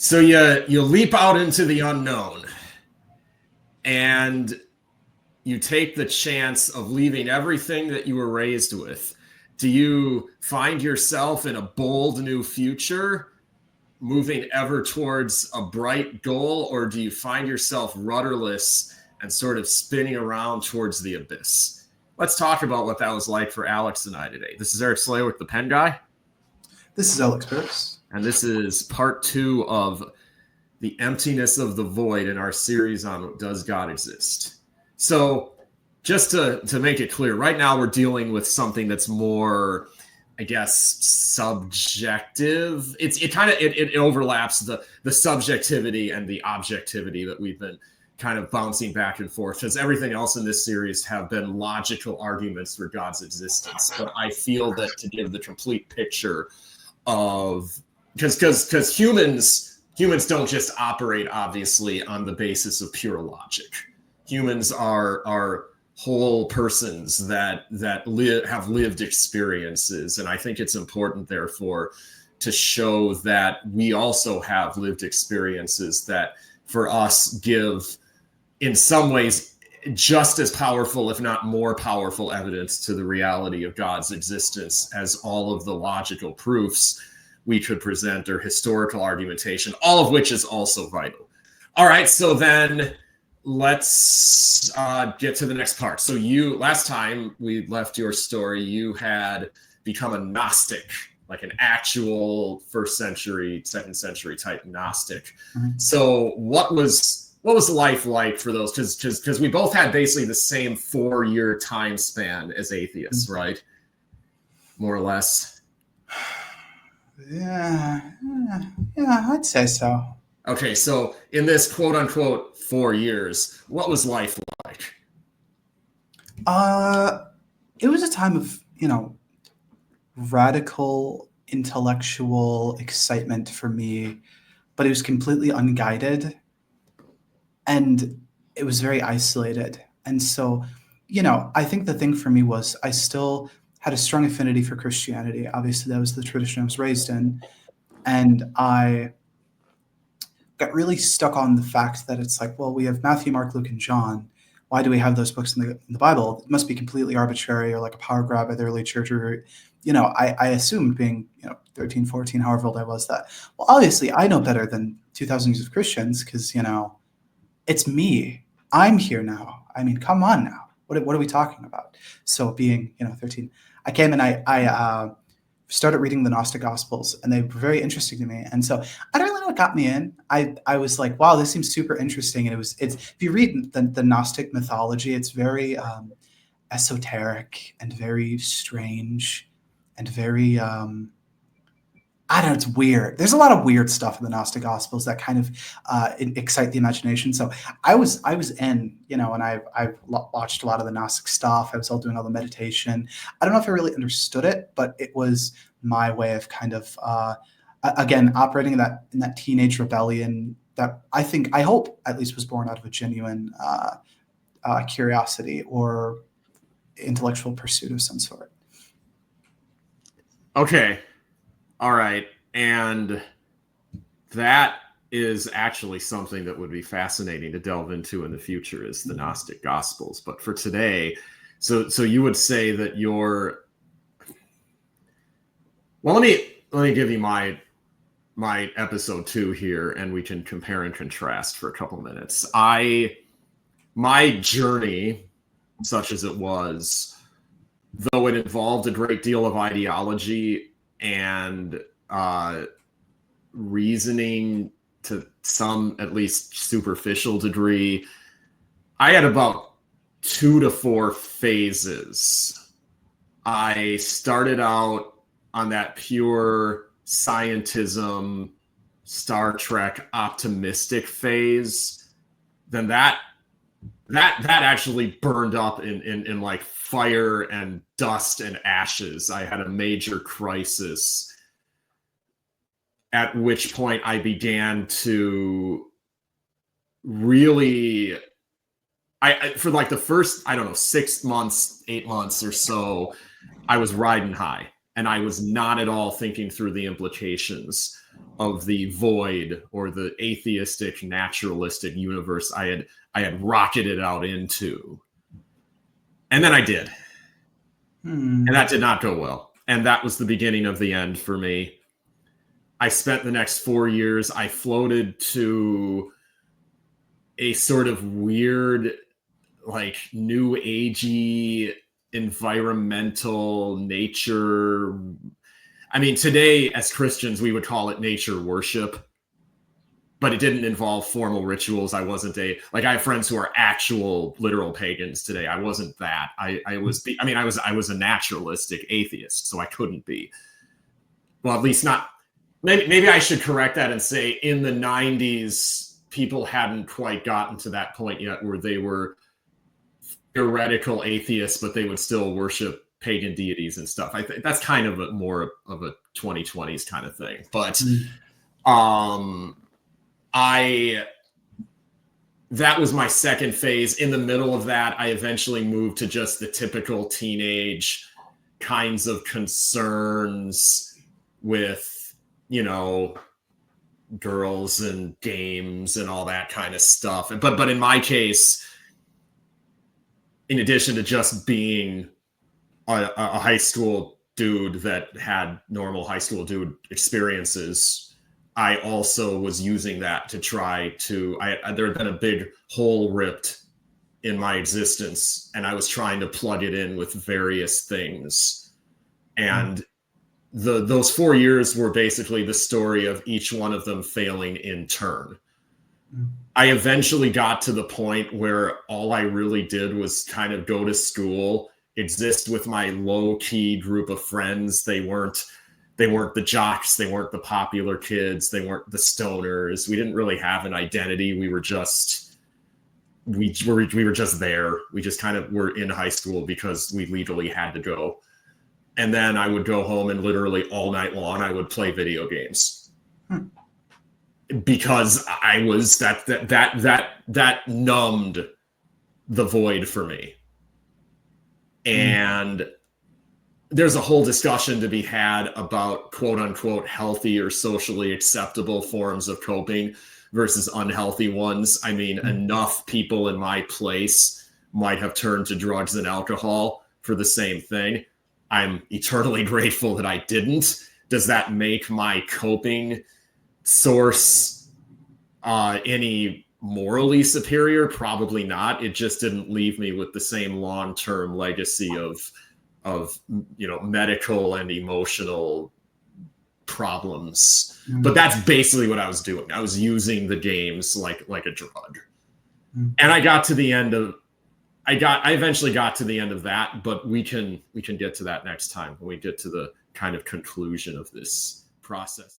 So you leap out into the unknown, and you take the chance of leaving everything that you were raised with. Do you find yourself in a bold new future, moving ever towards a bright goal, or do you find yourself rudderless and sort of spinning around towards the abyss? Let's talk about what that was like for Alex and I today. This is Eric Slawick, the Pen Guy. This is Alex Pierce. And this is part 2 of the emptiness of the void in our series on Does God Exist? So just to make it clear, right now we're dealing with something that's more, I guess, subjective. It overlaps the subjectivity and the objectivity that we've been kind of bouncing back and forth, because everything else in this series have been logical arguments for God's existence. But I feel that to give the complete picture of, because humans don't just operate obviously on the basis of pure logic. Humans are whole persons that have lived experiences, and I think it's important therefore to show that we also have lived experiences that for us give in some ways just as powerful, if not more powerful, evidence to the reality of God's existence as all of the logical proofs we could present, or historical argumentation, all of which is also vital. All right, so then let's get to the next part. So last time we left your story, you had become a Gnostic, like an actual 1st century, 2nd century type Gnostic. Mm-hmm. So what was life like for those? Because we both had basically the same 4-year time span as atheists, mm-hmm. right? More or less. Yeah, I'd say so. Okay, so in this quote unquote 4 years, what was life like? It was a time of, radical intellectual excitement for me, but it was completely unguided and it was very isolated. And so, I think the thing for me was I still had a strong affinity for Christianity. Obviously, that was the tradition I was raised in. And I got really stuck on the fact that it's like, well, we have Matthew, Mark, Luke, and John. Why do we have those books in the Bible? It must be completely arbitrary or like a power grab by the early church. Or, I assumed being, 13, 14, however old I was, that, well, obviously I know better than 2,000 years of Christians because, it's me. I'm here now. I mean, come on now. What are we talking about? So being, 13, I came and I started reading the Gnostic Gospels, and they were very interesting to me. And so I don't really know what got me in. I was like, wow, this seems super interesting. And it's if you read the Gnostic mythology, it's very esoteric and very strange and very I don't know, it's weird. There's a lot of weird stuff in the Gnostic Gospels that kind of excite the imagination. So I was in, and I've watched a lot of the Gnostic stuff. I was all doing all the meditation. I don't know if I really understood it, but it was my way of kind of, again, operating in that teenage rebellion that I hope at least was born out of a genuine curiosity or intellectual pursuit of some sort. Okay. All right. And that is actually something that would be fascinating to delve into in the future, is the Gnostic Gospels. But for today, so you would say that let me give you my episode 2 here, and we can compare and contrast for a couple minutes. My journey, such as it was, though it involved a great deal of ideology and reasoning to some at least superficial degree, I had about 2 to 4 phases. I started out on that pure scientism, Star Trek optimistic phase. Then that actually burned up in like fire and dust and ashes. I had a major crisis, at which point I began to really, for like the first, 6 months, 8 months or so, I was riding high, and I was not at all thinking through the implications of the void or the atheistic naturalistic universe I had rocketed out into. And then I did. And that did not go well. And that was the beginning of the end for me. I spent the next 4 years, I floated to a sort of weird, like, new agey environmental nature. I mean, today as Christians, we would call it nature worship, but it didn't involve formal rituals. I wasn't I have friends who are actual literal pagans today. I wasn't that. I was a naturalistic atheist, so I couldn't be. Well, at least not. Maybe I should correct that and say in the 90s, people hadn't quite gotten to that point yet where they were theoretical atheists, but they would still worship pagan deities and stuff. I think that's kind of more of a 2020s kind of thing. But that was my second phase. In the middle of that, I eventually moved to just the typical teenage kinds of concerns with, girls and games and all that kind of stuff. But in my case, in addition to just being a high school dude that had normal high school dude experiences, I also was using that to try to, there had been a big hole ripped in my existence, and I was trying to plug it in with various things. And those 4 years were basically the story of each one of them failing in turn. I eventually got to the point where all I really did was kind of go to school, exist with my low-key group of friends. They weren't the jocks, they weren't the popular kids, they weren't the stoners. We didn't really have an identity. We were just there. We just kind of were in high school because we legally had to go. And then I would go home and literally all night long I would play video games. Because I was that numbed the void for me. And there's a whole discussion to be had about quote unquote healthy or socially acceptable forms of coping versus unhealthy ones. I mean, enough people in my place might have turned to drugs and alcohol for the same thing. I'm eternally grateful that I didn't. Does that make my coping source any morally superior? Probably not. It just didn't leave me with the same long-term legacy of medical and emotional problems. But that's basically what I was doing. I was using the games like a drug. And I got to the end of I eventually got to the end of that, but we can get to that next time when we get to the kind of conclusion of this process.